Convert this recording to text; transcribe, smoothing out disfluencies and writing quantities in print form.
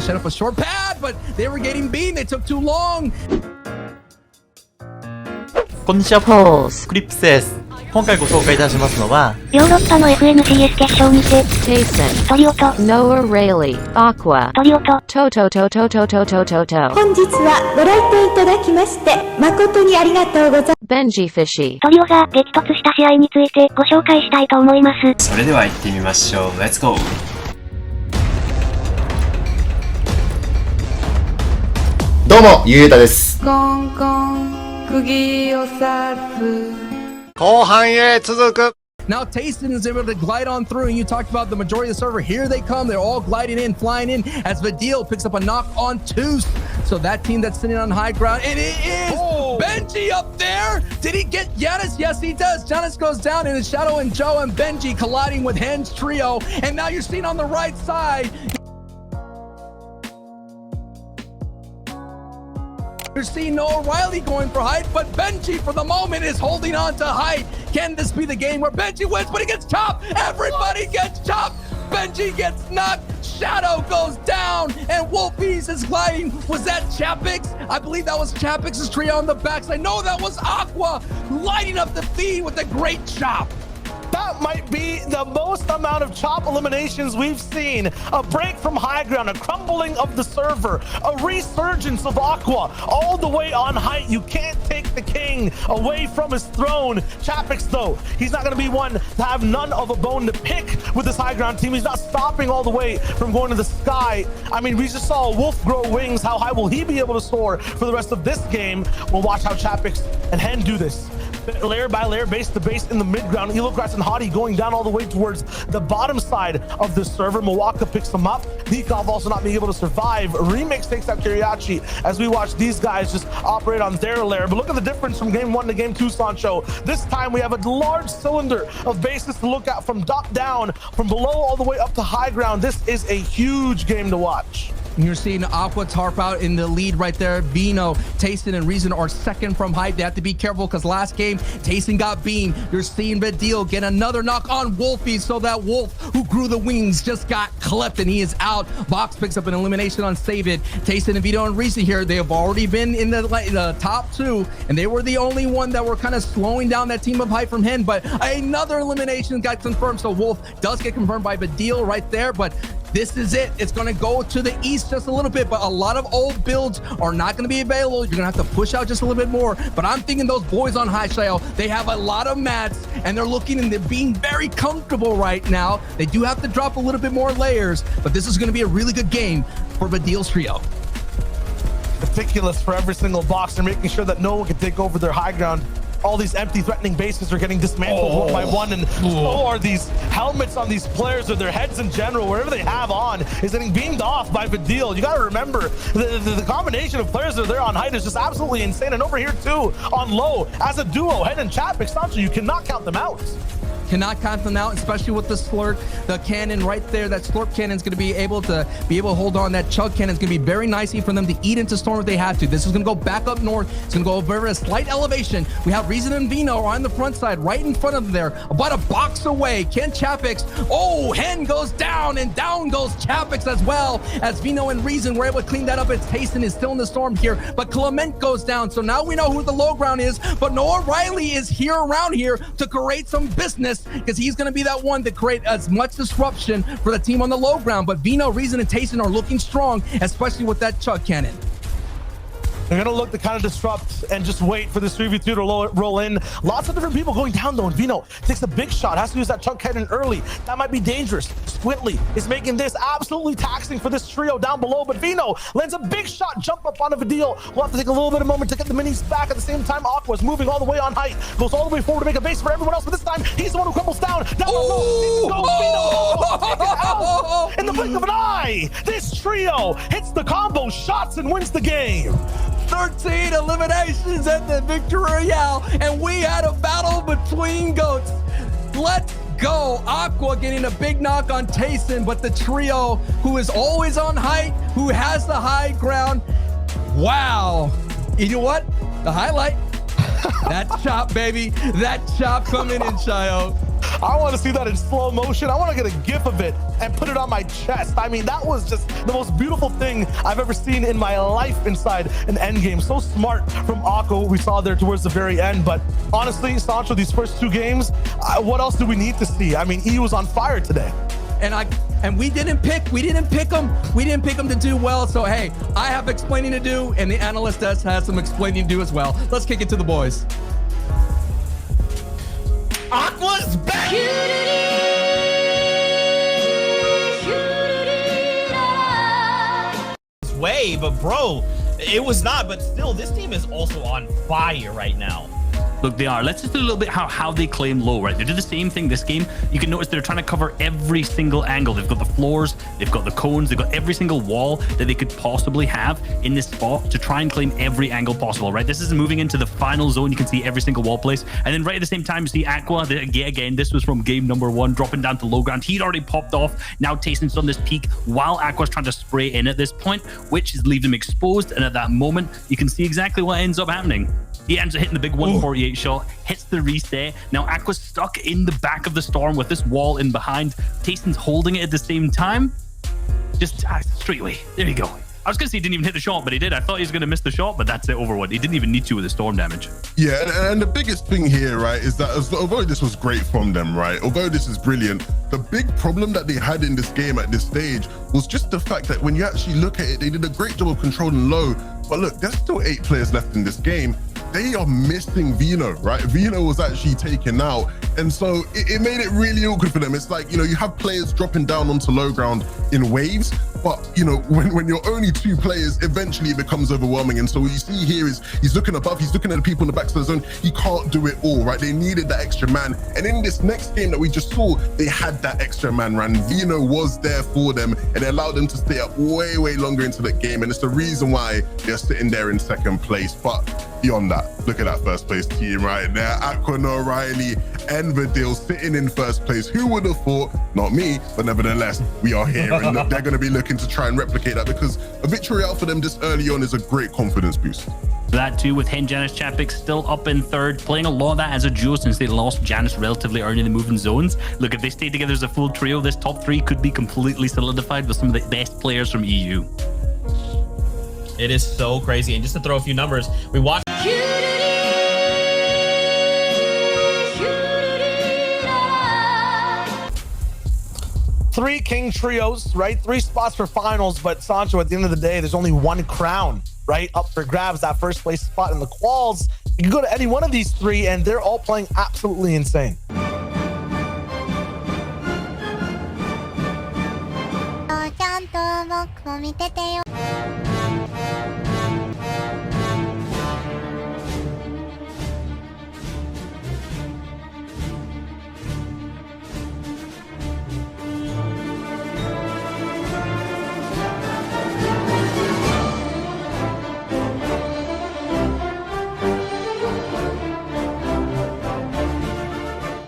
set up a short pad, but they were getting beaten. They took too long. こんにちは、クリップスです。今回ご紹介いたしますのは、ヨーロッパの FNCS 決勝にて、Tayson、トリオと、ノアレイリー、Aqua、トリオと、トト。本日はご来店いただきまして、誠にありがとうございます。Benjy Fishy、トリオが激突した試合についてご紹介したいと思います。それでは行ってみましょう。Let's go! どうも、ゆうたです。コンコン、釘を刺す。後半へ続く。 Now Tayson is able to glide on through, and you talked about the majority of the server. Here they come. They're all gliding in, flying in, as Vidil picks up a knock on two. So that team that's sitting on high ground, and it is Benjy up there. Did he get Giannis? Yes, he does. Giannis goes down, and it's Shadow and Joe and Benjy colliding with Hen's trio. And now you're seeing on the right side, you're seeing Noah Riley going for height, but Benjy for the moment is holding on to height. Can this be the game where Benjy wins, but he gets chopped? Everybody gets chopped. Benjy gets knocked. Shadow goes down, and Wolfies is gliding. Was that Chapix? I believe that was Chapix's trio on the backside. No, that was Aqua lighting up the feed with a great chop. That might be the most amount of chop eliminations we've seen. A break from high ground, a crumbling of the server, a resurgence of Aqua all the way on height. You can't take the king away from his throne. Chapix, though, he's not going to be one to have none of a bone to pick with this high ground team. He's not stopping all the way from going to the sky. I mean, we just saw a wolf grow wings. How high will he be able to soar for the rest of this game? We'll watch how Chapix and Hen do this. Layer by layer, base to base in the mid ground. Elocrats and Hottie going down all the way towards the bottom side of the server. Milwaukee picks them up. Nikov also not being able to survive. Remix takes out Kiriachi as we watch these guys just operate on their layer. But look at the difference from game 1 to game 2, Sancho. This time we have a large cylinder of bases to look at from top down, from below all the way up to high ground. This is a huge game to watch. You're seeing Aqua tarp out in the lead right there. Vino, Tayson, and Reason are second from height. They have to be careful because last game, Tayson got beamed. You're seeing Vidil get another knock on Wolfie, so that wolf who grew the wings just got clipped, and he is out. Box picks up an elimination on Save It. Tayson and Vito and Reason here, they have already been in the top 2, and they were the only one that were kind of slowing down that team of height from Hen, but another elimination got confirmed, so Wolf does get confirmed by Vidil right there, but this is it. It's going to go to the east just a little bit, but a lot of old builds are not going to be available. You're going to have to push out just a little bit more. But I'm thinking those boys on High Shale, they have a lot of mats, and they're looking and they're being very comfortable right now. They do have to drop a little bit more layers, but this is going to be a really good game for Vidil's trio. Meticulous for every single box. They're making sure that no one can take over their high ground. All these empty threatening bases are getting dismantled one by one, and so are these helmets on these players, or their heads in general, wherever they have on, is getting beamed off by Vidil. You got to remember, the combination of players that are there on height is just absolutely insane, and over here too, on low, as a duo, Hen and Chapix, Sancho, you cannot count them out. Cannot count them out, especially with the slurp, the cannon right there. That slurp cannon is going to be able to hold on. That chug cannon is going to be very nicey for them to eat into storm if they have to. This is going to go back up north. It's going to go over a slight elevation. We have Reason and Vino on the front side, right in front of them there, about a box away. Can Chapix? Oh, Hen goes down, and down goes Chapix as well. As Vino and Reason were able to clean that up. It's Tayson is still in the storm here, but Clement goes down. So now we know who the low ground is. But Noah Riley is here around here to create some business, because he's going to be that one to create as much disruption for the team on the low ground. But Vino, Reason, and Tayson are looking strong, especially with that chug cannon. They're going to look to kind of disrupt and just wait for this 3v2 to roll in. Lots of different people going down, though. And Vino takes a big shot, has to use that chunk cannon early. That might be dangerous. Squintley is making this absolutely taxing for this trio down below. But Vino lands a big shot, jump up onto Vidil. We'll have to take a little bit of moment to get the minis back. At the same time, Aqua's moving all the way on height. Goes all the way forward to make a base for everyone else. But this time, he's the one who crumbles down. Down low. Goes Vino. In the blink of an eye, this trio hits the combo shots and wins the game. 13 eliminations at the Victory Royale, and we had a battle between GOATs. Let's go. Aqua getting a big knock on Tayson, but the trio, who is always on height, who has the high ground. Wow. You know what? The highlight. That chop, baby. That chop coming in, Shayo. I want to see that in slow motion. I want to get a gif of it and put it on my chest. I mean, that was just the most beautiful thing I've ever seen in my life inside an endgame. So smart from Aqua, we saw there towards the very end. But honestly, Sancho, these first two games, what else do we need to see? I mean, EU was on fire today. And we didn't pick them. We didn't pick them to do well. So hey, I have explaining to do, and the analyst has some explaining to do as well. Let's kick it to the boys. Aqua's back! Way, but bro, it was not. But still, this team is also on fire right now. Look, they are. Let's just do a little bit how they claim low, right? They do the same thing this game. You can notice they're trying to cover every single angle. They've got the floors, they've got the cones, they've got every single wall that they could possibly have in this spot to try and claim every angle possible, right? This is moving into the final zone. You can see every single wall place. And then right at the same time, you see Aqua. Again, this was from game number 1, dropping down to low ground. He'd already popped off. Now Tayson's on this peak while Aqua's trying to spray in at this point, which is leaving him exposed. And at that moment, you can see exactly what ends up happening. He ends up hitting the big 148 shot, hits the reset. Now Aqua's stuck in the back of the storm with this wall in behind. Tayson's holding it at the same time. Just straight away. There you go. I was going to say he didn't even hit the shot, but he did. I thought he was going to miss the shot, but that's it, over one. He didn't even need to with the storm damage. Yeah, and the biggest thing here, right, is that although this was great from them, right, although this is brilliant, the big problem that they had in this game at this stage was just the fact that when you actually look at it, they did a great job of controlling low. But look, there's still 8 players left in this game. They are missing Vino, right? Vino was actually taken out. And so it made it really awkward for them. It's like, you know, you have players dropping down onto low ground in waves, but, you know, when you're only 2 players, eventually it becomes overwhelming. And so what you see here is he's looking above, he's looking at the people in the back of the zone. He can't do it all, right? They needed that extra man. And in this next game that we just saw, they had that extra man run. Vino was there for them, and it allowed them to stay up way, way longer into the game. And it's the reason why they're sitting there in second place. But beyond that, look at that first place team right there. Aqua Noahreyli and Vidil sitting in first place. Who would have thought? Not me, but nevertheless, we are here. And look, they're going to be looking to try and replicate that, because a victory out for them this early on is a great confidence boost. That too, with Janice Chapik still up in third, playing a lot of that as a duo since they lost Janice relatively early in the moving zones. Look, if they stay together as a full trio, this top 3 could be completely solidified with some of the best players from EU. It is so crazy. And just to throw a few numbers, we watched. Three king trios, right? 3 spots for finals, but Sancho, at the end of the day, there's only 1 crown, right? Up for grabs, that first place spot in the quals. You can go to any one of these 3, and they're all playing absolutely insane.